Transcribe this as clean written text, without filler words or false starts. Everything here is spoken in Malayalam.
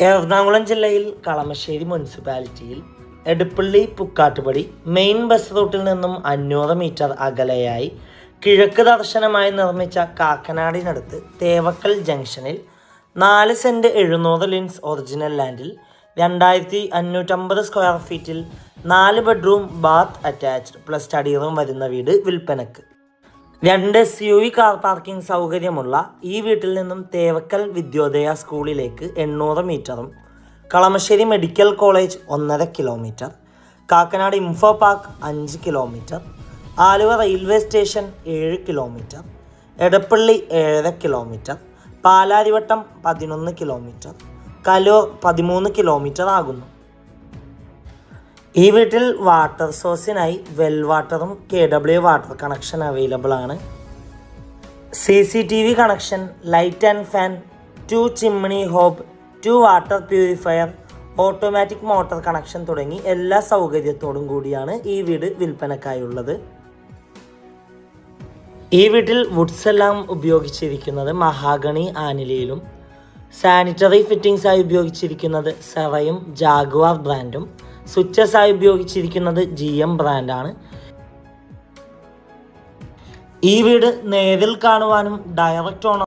എറണാകുളം ജില്ലയിൽ കളമശ്ശേരി മുനിസിപ്പാലിറ്റിയിൽ എടപ്പള്ളി പുക്കാട്ടുപടി മെയിൻ ബസ് റൂട്ടിൽ നിന്നും 500 മീറ്റർ അകലെയായി കിഴക്ക് ദർശനമായി നിർമ്മിച്ച കാക്കനാടിനടുത്ത് തേവക്കൽ ജംഗ്ഷനിൽ 4 സെന്റ് 700 ലിൻസ് ഒറിജിനൽ ലാൻഡിൽ 2550 സ്ക്വയർ ഫീറ്റിൽ 4 bedroom bath attached plus study room വരുന്ന വീട് വിൽപ്പനക്ക്. 2 SUV കാർ പാർക്കിംഗ് സൗകര്യമുള്ള ഈ വീട്ടിൽ നിന്നും തേവക്കൽ വിദ്യോദയ സ്കൂളിലേക്ക് 800 മീറ്ററും, Kalamassery medical college 1.5 kilometre, Kakkanad info park 5 kilometre, Aluva railway station 7 kilometre, Edappally 7.5 kilometre, Palarivattom 11 kilometre, Kaloor 13 kilometre ആകുന്നു. ഈ വീട്ടിൽ വാട്ടർ സോഴ്സിനായി വെൽ വാട്ടറും KW വാട്ടർ കണക്ഷൻ അവൈലബിൾ ആണ്. CCTV connection, light and fan, 2 chimney hob, 2 water purifier, automatic motor connection തുടങ്ങി എല്ലാ സൗകര്യത്തോടും കൂടിയാണ് ഈ വീട് വിൽപ്പനക്കായുള്ളത്. ഈ വീട്ടിൽ വുഡ്സ് എല്ലാം ഉപയോഗിച്ചിരിക്കുന്നത് മഹാഗണി ആനിലയിലും, സാനിറ്ററി ഫിറ്റിംഗ്സായി ഉപയോഗിച്ചിരിക്കുന്നത് സെറയും ജാഗ്വാർ ബ്രാൻഡും, സ്വിച്ചസായി ഉപയോഗിച്ചിരിക്കുന്നത് GM ബ്രാൻഡാണ്. ഈ വീട് നേരിൽ കാണുവാനും ഡയറക്റ്റ് ഓണർ